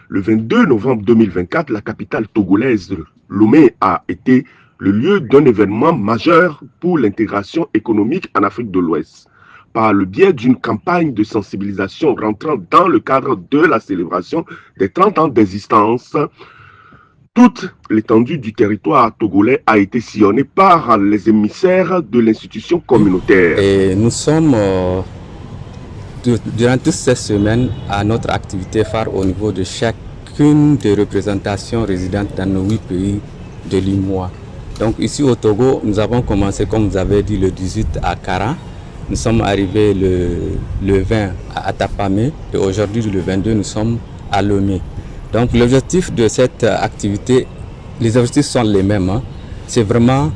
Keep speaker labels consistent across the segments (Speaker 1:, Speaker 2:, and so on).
Speaker 1: Le 22 novembre 2024, la capitale togolaise, Lomé, a été le lieu d'un événement majeur pour l'intégration économique en Afrique de l'Ouest, par le biais d'une campagne de sensibilisation rentrant dans le cadre de la célébration des 30 ans d'existence. Toute l'étendue du territoire togolais a été sillonnée par les émissaires de l'institution communautaire.
Speaker 2: Et nous sommes durant toutes ces semaines à notre activité phare au niveau de chacune des représentations résidentes dans nos 8 pays de l'UEMOA. Donc ici au Togo, nous avons commencé, comme vous avez dit, le 18 à Kara. Nous sommes arrivés le 20 à Atapamé et aujourd'hui, le 22, nous sommes à Lomé. Donc l'objectif de cette activité, les objectifs sont les mêmes. C'est vraiment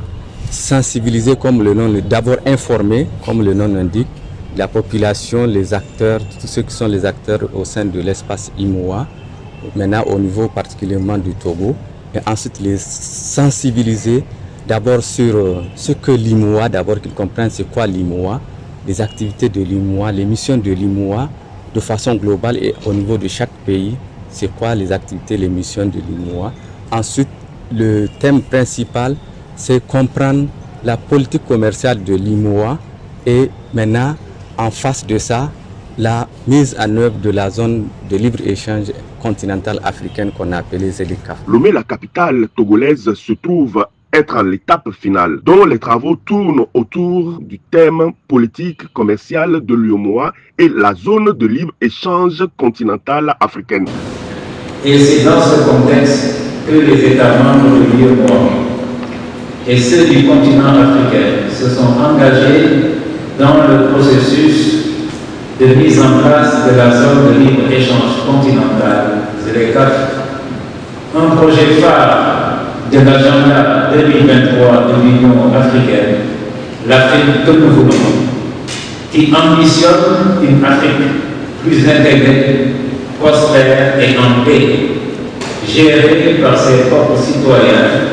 Speaker 2: sensibiliser, comme le nom, d'abord informer, comme le nom l'indique, la population, les acteurs, tous ceux qui sont les acteurs au sein de l'espace IMOA, maintenant au niveau particulièrement du Togo, et ensuite les sensibiliser d'abord sur ce que l'IMOA, d'abord qu'ils comprennent c'est quoi l'IMOA, les activités de l'IMOA, les missions de l'IMOA de façon globale et au niveau de chaque pays, c'est quoi les activités, les missions de l'IMOA. Ensuite, le thème principal, c'est comprendre la politique commerciale de l'IMOA et maintenant, en face de ça, la mise en œuvre de la zone de libre-échange continentale africaine qu'on a appelée ZLECAf.
Speaker 1: Lomé, la capitale togolaise, se trouve être à l'étape finale, dont les travaux tournent autour du thème politique commerciale de l'UEMOA et la zone de libre-échange continentale africaine.
Speaker 3: Et c'est dans ce contexte que les États membres de l'UEMOA et ceux du continent africain se sont engagés dans le processus de mise en place de la zone de libre-échange continentale, ZLECAf, un projet phare de l'agenda 2023 de l'Union africaine, l'Afrique que nous voulons, qui ambitionne une Afrique plus intégrée, prospère et en paix, gérée par ses propres citoyens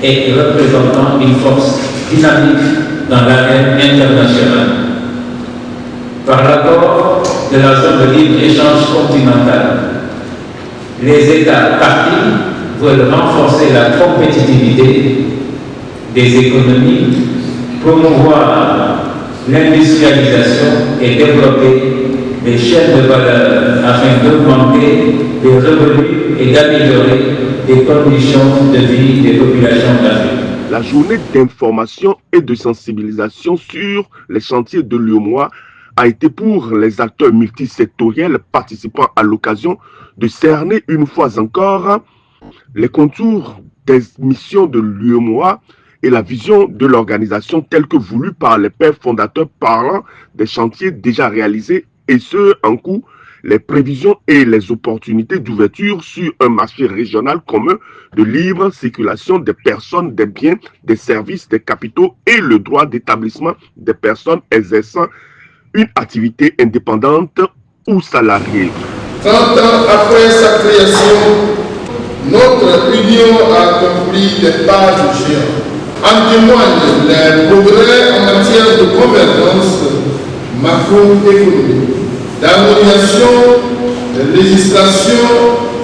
Speaker 3: et représentant une force dynamique dans l'arène internationale. Par l'accord de la zone de libre-échange continentale, les États partis veulent renforcer la compétitivité des économies, promouvoir l'industrialisation et développer les chaînes de valeur afin d'augmenter les revenus et d'améliorer les conditions de vie des populations d'Afrique.
Speaker 1: La journée d'information et de sensibilisation sur les chantiers de l'UEMOA a été pour les acteurs multisectoriels participant à l'occasion de cerner une fois encore les contours des missions de l'UEMOA et la vision de l'organisation telle que voulue par les pères fondateurs parlant des chantiers déjà réalisés et ceux en cours, les prévisions et les opportunités d'ouverture sur un marché régional commun de libre circulation des personnes, des biens, des services, des capitaux et le droit d'établissement des personnes exerçant une activité indépendante ou salariée.
Speaker 4: 30 ans après sa création, notre union a accompli des pas géants. En témoignent les progrès en matière de convergence macroéconomique, d'harmonisation, de législation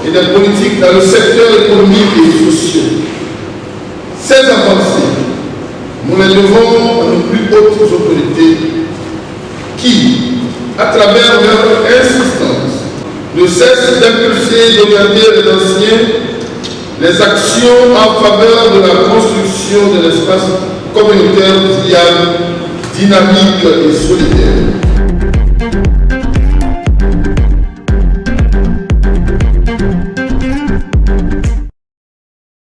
Speaker 4: et de politique dans le secteur économique et social. Ces avancées, nous les devons à nos plus hautes autorités qui, à travers leur insistance, ne cessent d'impulser et d'orienter les anciens les actions en faveur de la construction de l'espace communautaire viable, dynamique et solidaire.